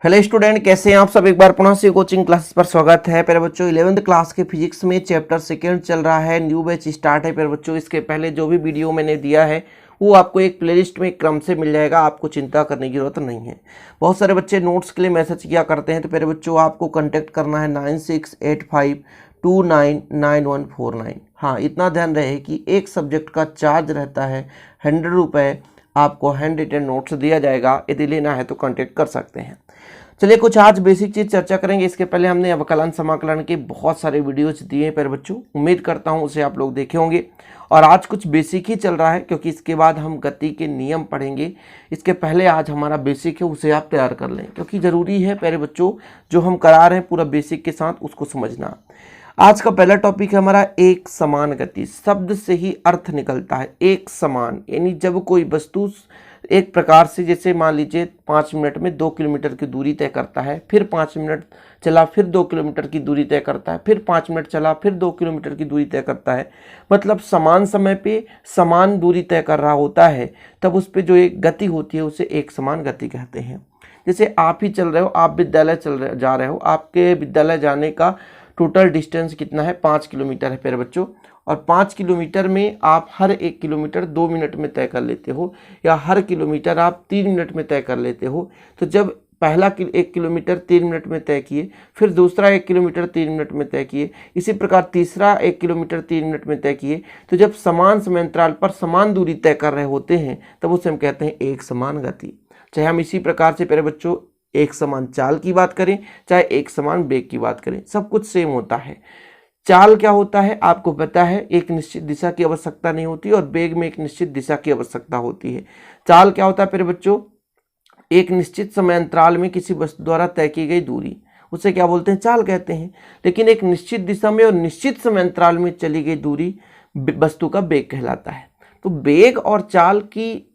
Hello student, कैसे हैं आप सब। एक बार पुनः से कोचिंग क्लासेस पर स्वागत है। प्यारे बच्चों, 11th क्लास के फिजिक्स में चैप्टर सेकेंड चल रहा है, न्यू बैच स्टार्ट है। प्यारे बच्चों, इसके पहले जो भी वीडियो मैंने दिया है वो आपको एक प्लेलिस्ट में क्रम से मिल जाएगा, आपको चिंता करने की जरूरत नहीं है। बहुत सारे बच्चे नोट्स के लिए मैसेज किया करते हैं, तो प्यारे बच्चों आपको कॉन्टैक्ट करना है 9685299149। हाँ, इतना ध्यान रहे कि एक सब्जेक्ट का चार्ज रहता है 100 रुपये। आपको हैंड रिटन नोट्स दिया जाएगा, यदि लेना है तो कॉन्टैक्ट कर सकते हैं। चलिए कुछ आज बेसिक चीज चर्चा करेंगे। इसके पहले हमने अवकलन समाकलन के बहुत सारे वीडियोज दिए हैं प्यारे बच्चों, उम्मीद करता हूं उसे आप लोग देखे होंगे। और आज कुछ बेसिक ही चल रहा है, क्योंकि इसके बाद हम गति के नियम पढ़ेंगे। इसके पहले आज हमारा बेसिक है, उसे आप तैयार कर लें, क्योंकि जरूरी है प्यारे बच्चों जो हम करा रहे हैं पूरा बेसिक के साथ उसको समझना। आज का पहला टॉपिक है हमारा एक समान गति। शब्द से ही अर्थ निकलता है एक समान, यानी जब कोई वस्तु एक प्रकार से, जैसे मान लीजिए 5 मिनट में 2 किलोमीटर की दूरी तय करता है, फिर 5 मिनट चला फिर 2 किलोमीटर की दूरी तय करता है, फिर 5 मिनट चला फिर 2 किलोमीटर की दूरी तय करता है, मतलब समान समय पे समान दूरी तय कर रहा होता है, तब उस पर जो एक गति होती है उसे एक समान गति कहते हैं। जैसे आप ही चल रहे हो, आप विद्यालय जा रहे हो, आपके विद्यालय जाने का टोटल डिस्टेंस कितना है, 5 किलोमीटर है प्यारे बच्चों। और 5 किलोमीटर में आप हर 1 किलोमीटर 2 मिनट में तय कर लेते हो, या हर किलोमीटर आप 3 मिनट में तय कर लेते हो। तो जब पहला 1 किलोमीटर 3 मिनट में तय किए, फिर दूसरा 1 किलोमीटर 3 मिनट में तय किए, इसी प्रकार तीसरा 1 किलोमीटर 3 मिनट में तय किए, तो जब समान समयांतराल पर समान दूरी तय कर रहे होते हैं तब उसे हम कहते हैं एक समान गति। चाहे हम इसी प्रकार से प्यारे बच्चों एक समान चाल की बात करें, चाहे एक समान वेग की बात करें, सब कुछ सेम होता है। चाल क्या होता है आपको पता है, एक निश्चित दिशा की आवश्यकता नहीं होती, और वेग में एक निश्चित दिशा की आवश्यकता होती है। चाल क्या होता है प्यारे बच्चों, एक निश्चित समयांतराल में किसी वस्तु द्वारा तय की गई दूरी, उसे क्या बोलते हैं, चाल कहते हैं। लेकिन एक निश्चित दिशा में और निश्चित समयांतराल में चली गई दूरी वस्तु का वेग कहलाता है। तो वेग और चाल की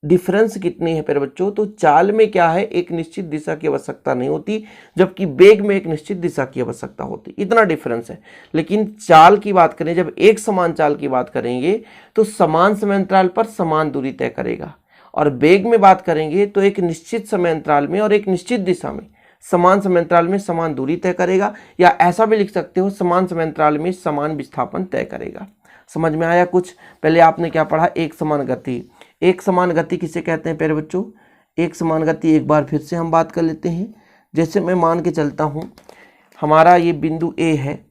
डिफरेंस कितनी है प्यारे बच्चों, तो चाल में क्या है, एक निश्चित दिशा की आवश्यकता नहीं होती, जबकि वेग में एक निश्चित दिशा की आवश्यकता होती, इतना डिफरेंस है। लेकिन चाल की बात करें, जब एक समान चाल की बात करेंगे तो समान समयांतराल पर समान दूरी तय करेगा, और वेग में बात करेंगे तो एक निश्चित समयांतराल में और एक निश्चित दिशा में समान समयांतराल में समान दूरी तय करेगा, या ऐसा भी लिख सकते हो समान समयांतराल में समान विस्थापन तय करेगा। समझ में आया कुछ। पहले आपने क्या पढ़ा, एक समान गति। एक समान गति किसे कहते हैं प्यारे बच्चों, एक समान गति एक बार फिर से हम बात कर लेते हैं। जैसे मैं मान के चलता हूँ हमारा ये बिंदु ए है,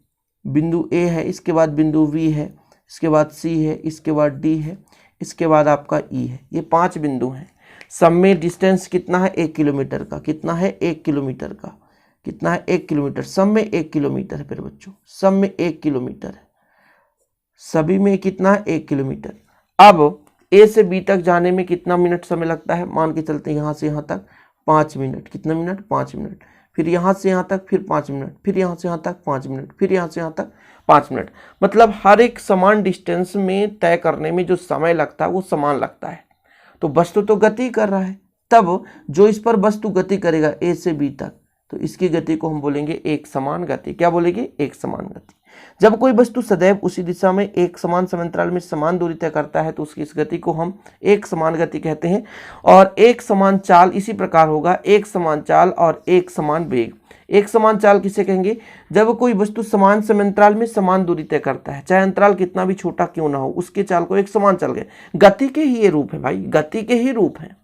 बिंदु ए है, इसके बाद बिंदु बी है, इसके बाद सी है, इसके बाद डी है, इसके बाद आपका ई है। ये 5 बिंदु हैं। सब में डिस्टेंस कितना है, 1 किलोमीटर का। कितना है, 1 किलोमीटर का। कितना है, 1 किलोमीटर। सब में 1 किलोमीटर है प्यारे बच्चों, सब में 1 किलोमीटर है, सभी में कितना है, 1 किलोमीटर। अब ए से बी तक जाने में कितना मिनट समय लगता है, मान के चलते हैं यहाँ से यहाँ तक 5 मिनट। कितना मिनट, 5 मिनट। फिर यहाँ से यहाँ तक फिर 5 मिनट, फिर यहाँ से यहाँ तक 5 मिनट, फिर यहाँ से यहाँ तक 5 मिनट। मतलब हर एक समान डिस्टेंस में तय करने में जो समय लगता है वो समान लगता है। तो वस्तु तो गति कर रहा है, तब जो इस पर वस्तु गति करेगा ए से बी तक, तो इसकी गति को हम बोलेंगे एक समान गति। क्या बोलेंगे, एक समान गति। जब कोई वस्तु सदैव उसी दिशा में एक समान समयांतराल में समान दूरी तय करता है तो उसकी इस गति को हम एक समान गति कहते हैं। और एक समान चाल इसी प्रकार होगा, एक समान चाल और एक समान वेग। एक समान चाल किसे कहेंगे, जब कोई वस्तु समान समयांतराल में समान दूरी तय करता है, चाहे अंतराल कितना भी छोटा क्यों ना हो, उसके चाल को एक समान चाल कहें। गति के ही ये रूप है भाई, गति के ही रूप है।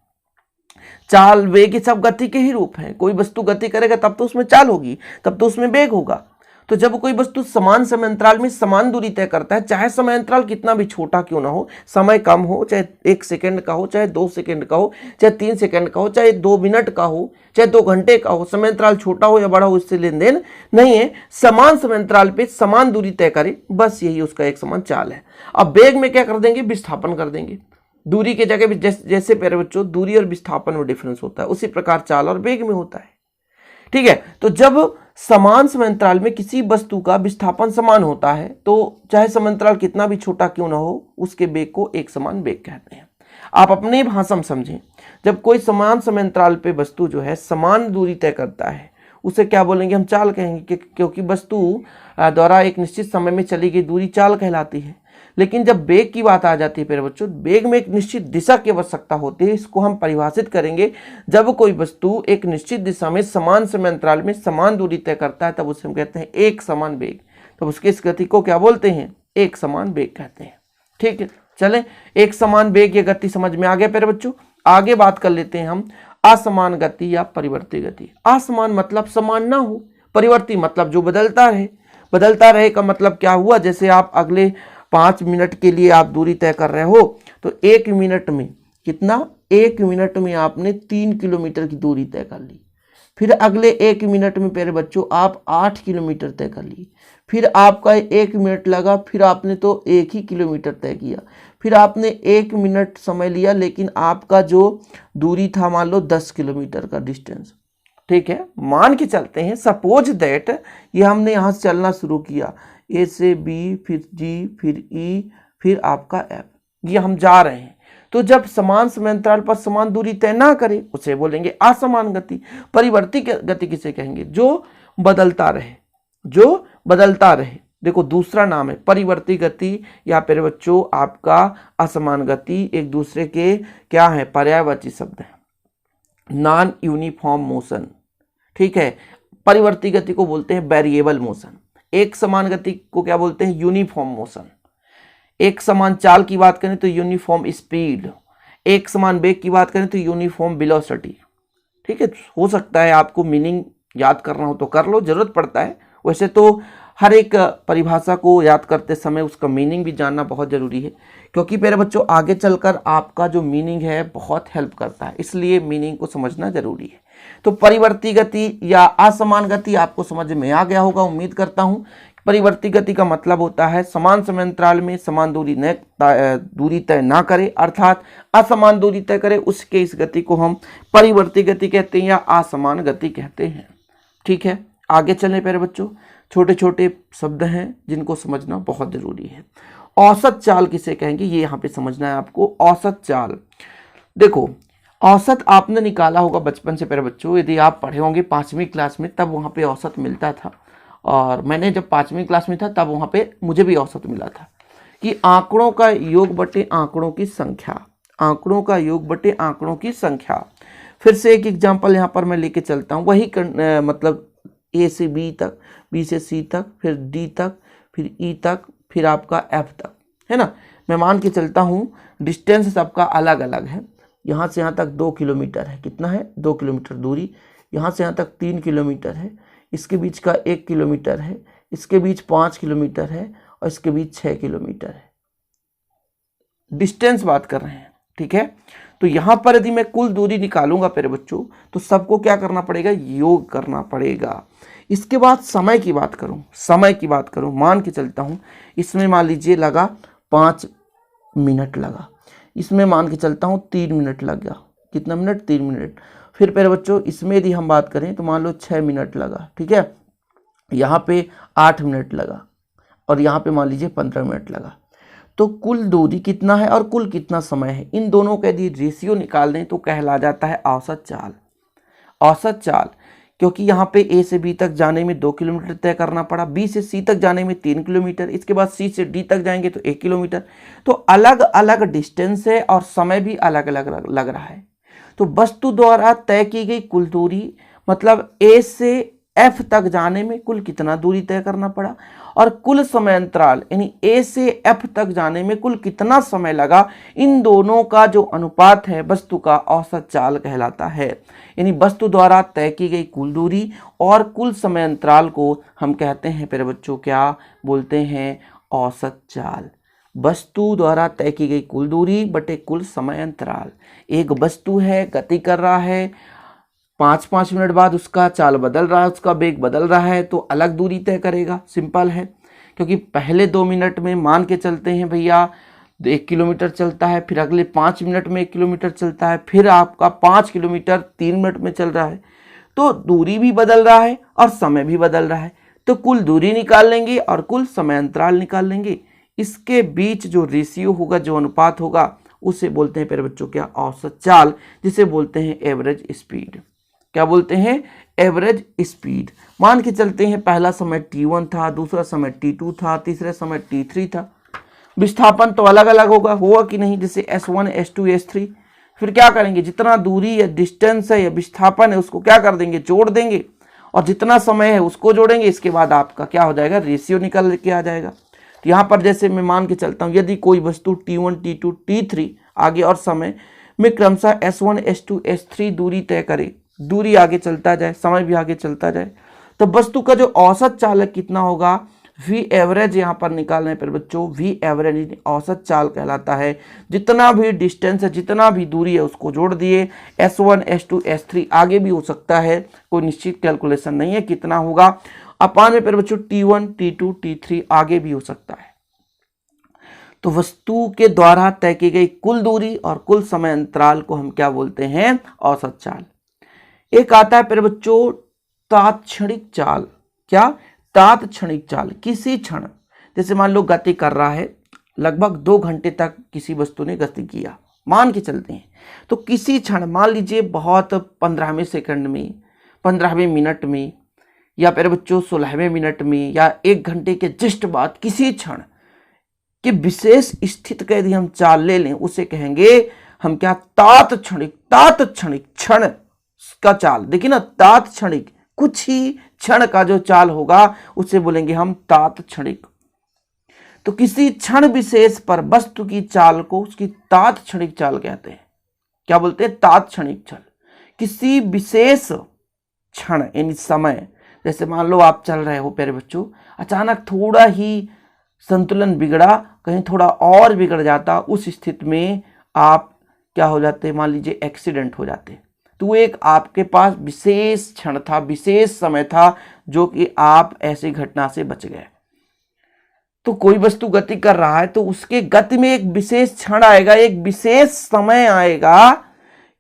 चाल वेग ये सब गति के ही रूप हैं। कोई वस्तु गति करेगा तब तो उसमें चाल होगी, तब तो उसमें वेग होगा। तो जब कोई वस्तु समान समयांतराल में समान दूरी तय करता है, चाहे समयांतराल कितना भी छोटा क्यों ना हो, समय कम हो, चाहे 1 सेकंड का हो, चाहे 2 सेकंड का हो, चाहे 3 सेकंड का हो, चाहे 2 मिनट का हो, चाहे 2 घंटे का हो, समयांतराल छोटा हो या बड़ा हो इससे लेन देन नहीं है। समान समयांतराल पे समान दूरी तय करे, बस यही उसका एक समान चाल है। अब वेग में क्या कर देंगे, विस्थापन कर देंगे। दूरी के जगह जैसे प्यारे बच्चों दूरी और विस्थापन में डिफरेंस होता है, उसी प्रकार चाल और वेग में होता है। ठीक है, तो जब समान समयांतराल में किसी वस्तु का विस्थापन समान होता है तो चाहे समयांतराल कितना भी छोटा क्यों ना हो, उसके वेग को एक समान वेग कहते हैं। आप अपने भाषा में समझें, जब कोई समान समयांतराल पे वस्तु जो है समान दूरी तय करता है उसे क्या बोलेंगे, हम चाल कहेंगे, क्योंकि वस्तु द्वारा एक निश्चित समय में चली गई दूरी चाल कहलाती है। लेकिन जब वेग की बात आ जाती है प्यारे बच्चों, वेग में एक निश्चित दिशा की आवश्यकता होती है। इसको हम परिभाषित करेंगे जब कोई वस्तु एक निश्चित दिशा में समान समय अंतराल में समान दूरी तय करता है, तब उसे हम कहते हैं एक समान वेग। तो उसकी इस गति को क्या बोलते हैं? एक समान वेग कहते हैं। ठीक है, चलें, एक समान वेग या गति समझ में आ गया प्यारे बच्चों। आगे बात कर लेते हैं हम असमान गति या परिवर्ती गति। असमान मतलब समान ना हो, परिवर्ती मतलब जो बदलता रहे। बदलता रहे का मतलब क्या हुआ? जैसे आप अगले 5 मिनट के लिए आप दूरी तय कर रहे हो, तो 1 मिनट में कितना? 1 मिनट में आपने 3 किलोमीटर की दूरी तय कर ली। फिर अगले 1 मिनट में प्यारे बच्चों आप 8 किलोमीटर तय कर ली। फिर आपका 1 मिनट लगा, फिर आपने तो 1 ही किलोमीटर तय किया। फिर आपने 1 मिनट समय लिया, लेकिन आपका जो दूरी था मान लो 10 किलोमीटर का डिस्टेंस। ठीक है, मान के चलते हैं, सपोज दैट ये हमने यहाँ से चलना शुरू किया, ए से बी, फिर जी, फिर ई, फिर आपका एफ, ये हम जा रहे हैं। तो जब समान समय अंतराल पर समान दूरी तय ना करे उसे बोलेंगे असमान गति। परिवर्ती गति किसे कहेंगे? जो बदलता रहे, जो बदलता रहे। देखो दूसरा नाम है परिवर्ती गति या फिर बच्चों आपका असमान गति, एक दूसरे के क्या है? पर्यायवाची शब्द है, नॉन यूनिफॉर्म मोशन। ठीक है, परिवर्ती गति को बोलते हैं वेरिएबल मोशन। एक समान गति को क्या बोलते हैं? Uniform motion. एक समान चाल की बात करें तो यूनिफॉर्म स्पीड। एक समान वेग की बात करें तो यूनिफॉर्म वेलोसिटी। ठीक है, हो सकता है आपको मीनिंग याद करना हो तो कर लो, जरूरत पड़ता है। वैसे तो हर एक परिभाषा को याद करते समय उसका मीनिंग भी जानना बहुत जरूरी है, क्योंकि मेरे बच्चों आगे चलकर आपका जो मीनिंग है बहुत हेल्प करता है, इसलिए मीनिंग को समझना जरूरी है। तो परिवर्ती गति या असमान गति आपको समझ में आ गया होगा, उम्मीद करता हूं। परिवर्ती गति का मतलब होता है समान समय अंतराल में समान दूरी तय ना करे, अर्थात असमान दूरी तय करे, उसके इस गति को हम परिवर्ती गति कहते हैं या असमान गति कहते हैं। ठीक है, आगे चलें प्यारे बच्चों। छोटे छोटे शब्द हैं जिनको समझना बहुत जरूरी है। औसत चाल किसे कहेंगे, ये यहाँ पे समझना है आपको। औसत चाल, देखो औसत आपने निकाला होगा बचपन से प्यारे बच्चों, यदि आप पढ़े होंगे 5वीं क्लास में, तब वहाँ पे औसत मिलता था। और मैंने जब 5वीं क्लास में था तब वहाँ पे मुझे भी औसत मिला था कि आंकड़ों का योग बटे आंकड़ों की संख्या, आंकड़ों का योग बटे आंकड़ों की संख्या। फिर से एक एग्जाम्पल यहाँ पर मैं लेके चलता हूँ, वही मतलब ए से बी तक, बी से सी तक, फिर डी तक, फिर ई तक, फिर आपका एफ तक, है ना। मैं मान के चलता हूँ डिस्टेंस सबका अलग अलग है। यहाँ से यहाँ तक 2 किलोमीटर है, कितना है? 2 किलोमीटर दूरी। यहाँ से यहाँ तक 3 किलोमीटर है, इसके बीच का 1 किलोमीटर है, इसके बीच 5 किलोमीटर है, और इसके बीच 6 किलोमीटर है। डिस्टेंस बात कर रहे हैं, ठीक है। तो यहाँ पर यदि मैं कुल दूरी निकालूंगा मेरे बच्चों, तो सबको क्या करना पड़ेगा? योग करना पड़ेगा। इसके बाद समय की बात करूं, समय की बात करूं, मान के चलता हूं इसमें मान लीजिए लगा 5 मिनट लगा, इसमें मान के चलता हूं 3 मिनट लग गया। कितना मिनट? 3 मिनट। फिर मेरे बच्चों इसमें यदि हम बात करें तो मान लो 6 मिनट लगा, ठीक है। यहाँ पे 8 मिनट लगा, और यहाँ पे मान लीजिए 15 मिनट लगा। तो कुल दूरी कितना है और कुल कितना समय है, इन दोनों का यदि रेशियो निकाल दें तो कहला जाता है औसत चाल। औसत चाल, क्योंकि यहाँ पे ए से बी तक जाने में 2 किलोमीटर तय करना पड़ा, बी से सी तक जाने में 3 किलोमीटर, इसके बाद सी से डी तक जाएंगे तो 1 किलोमीटर। तो अलग अलग डिस्टेंस है और समय भी अलग अलग लग रहा है। तो वस्तु द्वारा तय की गई कुल दूरी, मतलब ए से एफ तक जाने में कुल कितना दूरी तय करना पड़ा, और कुल समय अंतराल यानी ए से एफ तक जाने में कुल कितना समय लगा, इन दोनों का जो अनुपात है वस्तु का औसत चाल कहलाता है। यानी वस्तु द्वारा तय की गई कुल दूरी और कुल समय अंतराल को हम कहते हैं मेरे बच्चों, क्या बोलते हैं? औसत चाल। वस्तु द्वारा तय की गई कुल दूरी बटे कुल समय अंतराल। एक वस्तु है, गति कर रहा है, 5-5 मिनट बाद उसका चाल बदल रहा है, उसका वेग बदल रहा है, तो अलग दूरी तय करेगा। सिंपल है, क्योंकि पहले 2 मिनट में मान के चलते हैं भैया 1 किलोमीटर चलता है, फिर अगले 5 मिनट में 1 किलोमीटर चलता है, फिर आपका 5 किलोमीटर 3 मिनट में चल रहा है। तो दूरी भी बदल रहा है और समय भी बदल रहा है। तो कुल दूरी निकाल लेंगे और कुल समय अंतराल निकाल लेंगे। इसके बीच जो रेशियो होगा, जो अनुपात होगा, उसे बोलते हैं मेरे बच्चों क्या? औसत चाल, जिसे बोलते हैं एवरेज स्पीड। क्या बोलते हैं? Average speed. मान के चलते हैं पहला समय t1 था, दूसरा समय t2 था, तीसरा समय t3 था। विस्थापन तो अलग अलग होगा कि नहीं, जैसे S1 S2 S3। फिर क्या करेंगे, जितना दूरी या डिस्टेंस है या विस्थापन है उसको क्या कर देंगे, जोड़ देंगे, और जितना समय है उसको जोड़ेंगे। इसके बाद आपका क्या हो जाएगा, रेशियो निकल के आ जाएगा। तो यहाँ पर जैसे मैं मान के चलता हूँ, यदि कोई वस्तु T1 T2 T3 आगे और समय में क्रमशः S1 S2 S3 दूरी तय करे, दूरी आगे चलता जाए, समय भी आगे चलता जाए, तो वस्तु का जो औसत चालक कितना होगा, V एवरेज यहाँ पर निकालने पर बच्चों V एवरेज औसत चाल कहलाता है। जितना भी डिस्टेंस है, जितना भी दूरी है उसको जोड़ दिए। S1 S2 S3 आगे भी हो सकता है, कोई निश्चित कैलकुलेशन नहीं है कितना होगा। अपान में पर बच्चों T1 T2 T3 आगे भी हो सकता है। तो वस्तु के द्वारा तय की गई कुल दूरी और कुल समय अंतराल को हम क्या बोलते हैं, औसत चाल। एक आता है पर बच्चों तात्क्षणिक चाल। क्या, तात्क्षणिक चाल। किसी क्षण, जैसे मान लो गति कर रहा है, लगभग 2 घंटे तक किसी वस्तु ने गति किया, मान के चलते हैं, तो किसी क्षण मान लीजिए बहुत 15वें सेकंड में, 15वें मिनट में, या फिर बच्चों 16वें मिनट में, या 1 घंटे के जस्ट बाद किसी क्षण कि विशेष स्थिति का यदि हम चाल ले लें, उसे कहेंगे हम क्या, तात्क्षणिक। तात्क्षणिक क्षण का चाल, देखिए ना, तात्क्षणिक कुछ ही क्षण का जो चाल होगा उसे बोलेंगे हम तात्क्षणिक। तो किसी क्षण विशेष पर वस्तु की चाल को उसकी तात्क्षणिक चाल कहते हैं। क्या बोलते हैं, तात्क्षणिक चाल। किसी विशेष क्षण यानी समय, जैसे मान लो आप चल रहे हो प्यारे बच्चों, अचानक थोड़ा ही संतुलन बिगड़ा, कहीं थोड़ा और बिगड़ जाता, उस स्थिति में आप क्या हो जाते, मान लीजिए एक्सीडेंट हो जाते। तो एक आपके पास विशेष क्षण था, विशेष समय था जो कि आप ऐसी घटना से बच गए। तो कोई वस्तु गति कर रहा है तो उसके गति में एक विशेष क्षण आएगा, एक विशेष समय आएगा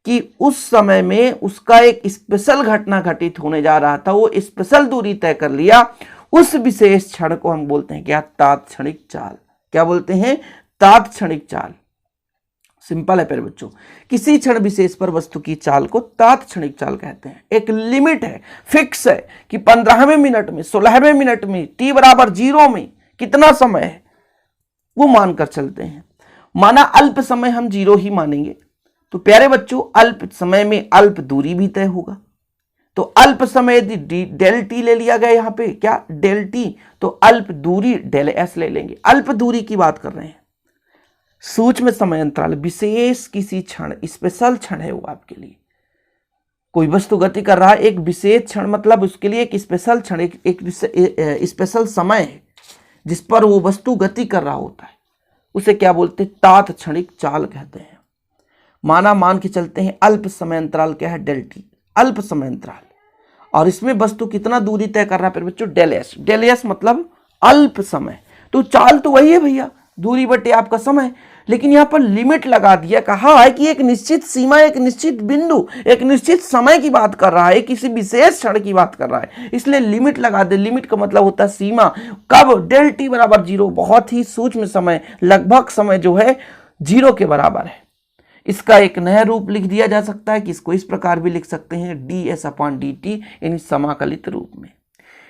कि उस समय में उसका एक स्पेशल घटना घटित होने जा रहा था, वो स्पेशल दूरी तय कर लिया। उस विशेष क्षण को हम बोलते हैं क्या, तात्क्षणिक चाल। क्या बोलते हैं, तात्क्षणिक चाल। सिंपल है प्यारे बच्चों, किसी क्षण विशेष पर वस्तु की चाल को तात्क्षणिक चाल कहते हैं। एक लिमिट है, फिक्स है कि 15वें मिनट में, 16वें मिनट में, t बराबर 0 में कितना समय है वो मानकर चलते हैं। माना अल्प समय हम 0 ही मानेंगे, तो प्यारे बच्चों अल्प समय में अल्प दूरी भी तय होगा। तो अल्प समय यदि डेल टी ले लिया गया, यहाँ पे क्या डेल टी, तो अल्प दूरी डेल एस ले लेंगे। अल्प दूरी की बात कर रहे हैं, सूक्ष्म समय अंतराल, विशेष किसी क्षण, स्पेशल क्षण है वो आपके लिए। कोई वस्तु गति कर रहा है, एक विशेष क्षण मतलब उसके लिए एक स्पेशल क्षण, एक स्पेशल समय है जिस पर वो वस्तु गति कर रहा होता है, उसे क्या बोलते हैं, तात्क्षणिक चाल कहते हैं। माना मान के चलते हैं अल्प समय अंतराल क्या है, डेल टी, अल्प समय अंतराल, और इसमें वस्तु कितना दूरी तय कर रहा है फिर बच्चों, डेल एस। डेल एस मतलब अल्प समय। तो चाल तो वही है भैया, दूरी बटे आपका समय, लेकिन यहाँ पर लिमिट लगा दिया, कहा है कि एक निश्चित सीमा, एक निश्चित बिंदु, एक निश्चित समय की बात कर रहा है, किसी विशेष क्षण की बात कर रहा है, इसलिए लिमिट लगा दे। लिमिट का मतलब होता है सीमा। कब, डेल टी बराबर 0, बहुत ही सूक्ष्म समय, लगभग समय जो है 0 के बराबर है। इसका एक नया रूप लिख दिया जा सकता है कि इसको इस प्रकार भी लिख सकते हैं, ds/dt, यानी समाकलित रूप में।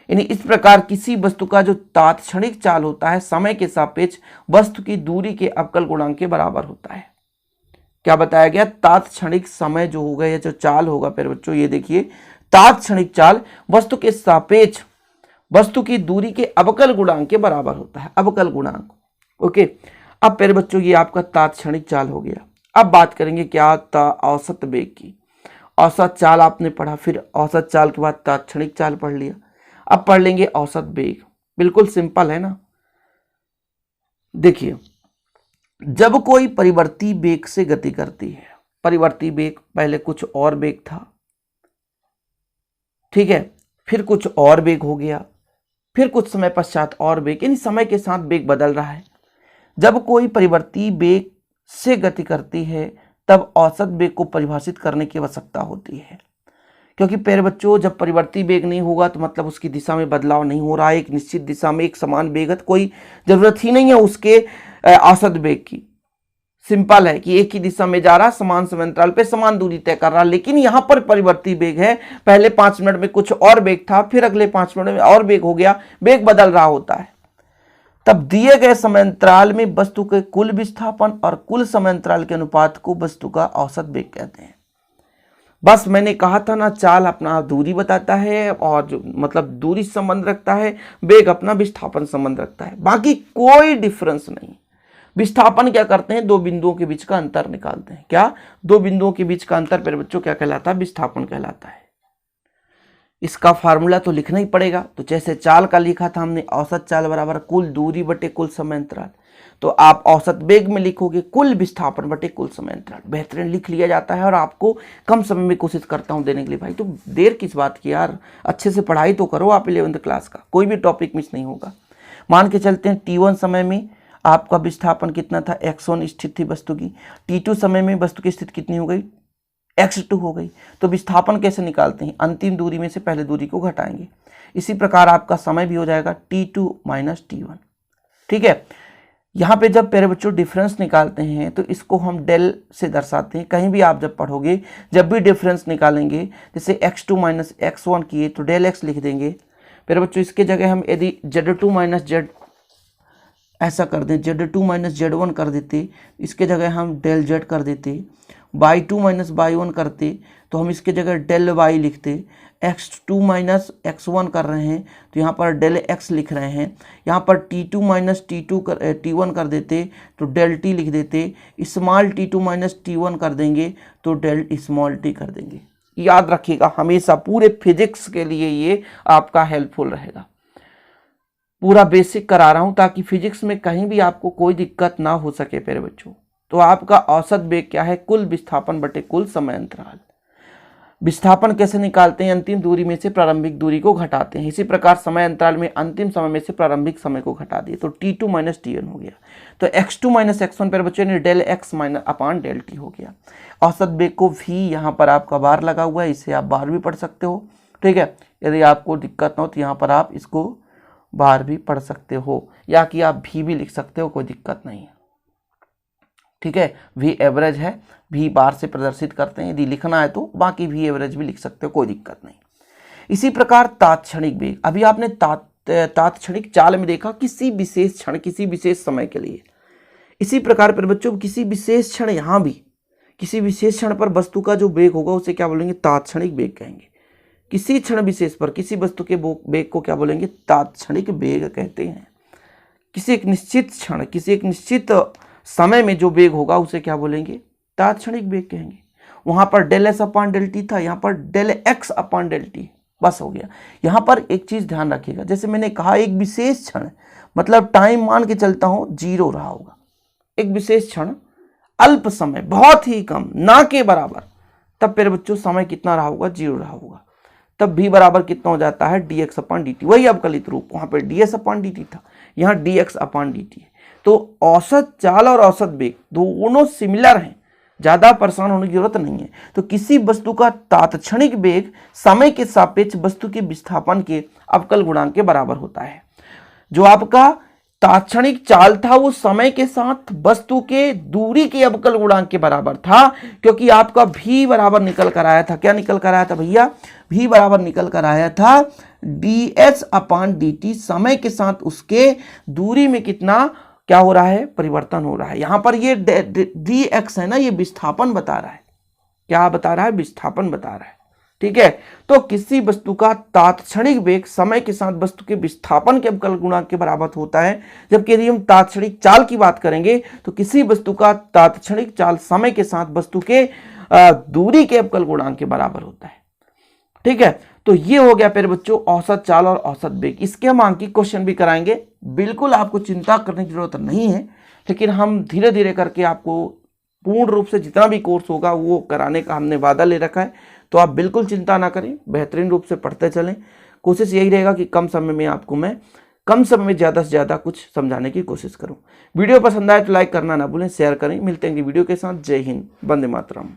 यानी इस प्रकार किसी वस्तु का जो तात्क्षणिक चाल होता है, समय के सापेक्ष वस्तु की दूरी के अवकल गुणांक के बराबर होता है। क्या बताया गया, तात्क्षणिक समय जो होगा या जो चाल होगा प्यारे बच्चों, ये देखिए, तात्क्षणिक चाल वस्तु के सापेक्ष वस्तु की दूरी के अवकल गुणांक के बराबर होता है, अवकल गुणांक। ओके, अब प्यारे बच्चों ये आपका तात्क्षणिक चाल हो गया। अब बात करेंगे क्या, औसत वेग की। औसत चाल आपने पढ़ा, फिर औसत चाल के बाद तात्क्षणिक चाल पढ़ लिया, अब पढ़ लेंगे औसत वेग। बिल्कुल सिंपल है ना। देखिए, जब कोई परिवर्ती वेग से गति करती है, परिवर्ती वेग पहले कुछ और वेग था, ठीक है, फिर कुछ और वेग हो गया, फिर कुछ समय पश्चात और वेग, यानी समय के साथ वेग बदल रहा है। जब कोई परिवर्ती वेग से गति करती है तब औसत वेग को परिभाषित करने की आवश्यकता होती है, क्योंकि प्यारे बच्चों जब परिवर्ती वेग नहीं होगा तो मतलब उसकी दिशा में बदलाव नहीं हो रहा है, एक निश्चित दिशा में एक समान वेग है, कोई जरूरत ही नहीं है उसके औसत वेग की। सिंपल है कि एक ही दिशा में जा रहा, समान समय अंतराल पे समान दूरी तय कर रहा, लेकिन यहाँ पर परिवर्ती वेग है, पहले 5 मिनट में कुछ और वेग था, फिर अगले 5 मिनट में और वेग हो गया, वेग बदल रहा होता है। तब दिए गए समयांतराल में वस्तु के कुल विस्थापन और कुल समयांतराल के अनुपात को वस्तु का औसत वेग कहते हैं। बस मैंने कहा था ना, चाल अपना दूरी बताता है और जो मतलब दूरी संबंध रखता है, वेग अपना विस्थापन संबंध रखता है, बाकी कोई डिफरेंस नहीं। विस्थापन क्या करते हैं, दो बिंदुओं के बीच का अंतर निकालते हैं। क्या, दो बिंदुओं के बीच का अंतर मेरे बच्चों क्या कहलाता है, विस्थापन कहलाता है। इसका फार्मूला तो लिखना ही पड़ेगा। तो जैसे चाल का लिखा था हमने, औसत चाल बराबर कुल दूरी बटे कुल समयांतराल, तो आप औसत वेग में लिखोगे कुल विस्थापन बटे कुल समयांतराल। बेहतरीन लिख लिया जाता है और आपको कम समय में कोशिश करता हूं देने के लिए। भाई तो देर किस बात की यार, अच्छे से पढ़ाई तो करो आप 11वीं क्लास का, कोई भी टॉपिक मिस नहीं होगा। मान के चलते हैं T1 समय में आपका विस्थापन कितना था, x1 स्थिति थी वस्तु की। T2 समय में वस्तु की स्थिति कितनी हो गई, x2 हो गई। तो विस्थापन कैसे निकालते हैं, अंतिम दूरी में से पहले दूरी को घटाएंगे। इसी प्रकार आपका समय भी हो जाएगा T2 माइनस T1। ठीक है, यहाँ पे जब प्यारे बच्चों डिफरेंस निकालते हैं तो इसको हम डेल से दर्शाते हैं। कहीं भी आप जब पढ़ोगे, जब भी डिफरेंस निकालेंगे, जैसे x2 माइनस x1 किए तो डेल x लिख देंगे। प्यारे बच्चों इसके जगह हम यदि z2 माइनस z ऐसा कर दें, z2 माइनस z1 कर देते, इसके जगह हम डेल z कर देते। y2 माइनस y1 करते तो हम इसके जगह डेल y लिखते। x2 माइनस x1 कर रहे हैं तो यहाँ पर डेल x लिख रहे हैं। यहाँ पर T2 माइनस T1 कर देते तो डेल t लिख देते। स्मॉल T2 माइनस T1 कर देंगे तो डेल स्मॉल t कर देंगे। याद रखिएगा, हमेशा पूरे फिजिक्स के लिए ये आपका हेल्पफुल रहेगा। पूरा बेसिक करा रहा हूँ ताकि फिजिक्स में कहीं भी आपको कोई दिक्कत ना हो सके प्यारे बच्चों। तो आपका औसत वेग क्या है, कुल विस्थापन बटे कुल समयांतराल। विस्थापन कैसे निकालते हैं, अंतिम दूरी में से प्रारंभिक दूरी को घटाते हैं। इसी प्रकार समय अंतराल में अंतिम समय में से प्रारंभिक समय को घटा दिए तो T2 माइनस T1 हो गया। तो x2 माइनस x1 पर बच्चों ने del x minus upon del t हो गया। औसत वेग को v यहाँ पर आपका बार लगा हुआ है, इसे आप बार भी पढ़ सकते हो। ठीक है, यदि आपको दिक्कत ना हो तो यहाँ पर आप इसको बार भी पढ़ सकते हो, या कि आप भी लिख सकते हो, कोई दिक्कत नहीं है। ठीक है, v एवरेज है, v बार से प्रदर्शित करते हैं। यदि लिखना है तो बाकी v एवरेज भी लिख सकते हो, कोई दिक्कत नहीं। इसी प्रकार तात्क्षणिक वेग, अभी आपने तात्क्षणिक चाल में देखा किसी विशेष क्षण, किसी विशेष समय के लिए। इसी प्रकार पर बच्चों किसी विशेष क्षण, यहाँ भी किसी विशेष क्षण पर वस्तु का जो वेग होगा उसे क्या बोलेंगे, तात्क्षणिक वेग कहेंगे। किसी क्षण विशेष पर किसी वस्तु के वेग को क्या बोलेंगे, तात्क्षणिक वेग कहते हैं। किसी एक निश्चित क्षण, किसी एक निश्चित समय में जो वेग होगा उसे क्या बोलेंगे, तात्क्षणिक वेग कहेंगे। वहां पर del S upon del T था, यहाँ पर del X upon del T, बस हो गया। यहाँ पर एक चीज ध्यान रखिएगा, जैसे मैंने कहा एक विशेष क्षण, मतलब टाइम मान के चलता हूं 0 रहा होगा। एक विशेष क्षण, अल्प समय, बहुत ही कम, ना के बराबर, तब फिर बच्चों समय कितना रहा होगा, 0 रहा होगा। तब भी बराबर कितना हो जाता है, डी एक्स अपान डी टी। वही अवकलित रूप, वहां पर डी एस अपान डी टी था, यहाँ डी एक्स अपान डी टी है। तो औसत चाल और औसत वेग दोनों सिमिलर हैं, ज्यादा परेशान होने की जरूरत नहीं है। तो किसी वस्तु का तात्क्षणिक वेग समय के सापेक्ष वस्तु के विस्थापन के अवकल गुणांक के बराबर होता है। जो आपका तात्क्षणिक चाल था वो समय के साथ वस्तु के दूरी के अवकल गुणांक के बराबर था, क्योंकि आपका v बराबर निकल कर आया था। क्या निकल कर आया था भैया, v बराबर निकल कर आया था ds अपान dt। समय के साथ उसके दूरी में कितना क्या हो रहा है, परिवर्तन हो रहा है। यहां पर ये dx है ना, ये विस्थापन बता रहा है। क्या बता रहा है, विस्थापन बता रहा है। ठीक है, तो किसी वस्तु का तात्क्षणिक वेग समय के साथ वस्तु के विस्थापन के अवकल गुणांक के बराबर होता है। जबकि यदि हम तात्क्षणिक चाल की बात करेंगे तो किसी वस्तु का तात्क्षणिक चाल समय के साथ वस्तु के दूरी के अवकल गुणांक के बराबर होता है। ठीक है, तो ये हो गया फिर बच्चों औसत चाल और औसत वेग। इसके हम अंकित क्वेश्चन भी कराएंगे, बिल्कुल आपको चिंता करने की जरूरत नहीं है। लेकिन हम धीरे धीरे करके आपको पूर्ण रूप से जितना भी कोर्स होगा वो कराने का हमने वादा ले रखा है। तो आप बिल्कुल चिंता ना करें, बेहतरीन रूप से पढ़ते चलें। कोशिश यही रहेगा कि कम समय में आपको मैं कम समय में ज़्यादा से ज़्यादा कुछ समझाने की कोशिश करूं। वीडियो पसंद आए तो लाइक करना ना भूलें, शेयर करें। मिलते हैं वीडियो के साथ। जय हिंद, वंदे मातरम।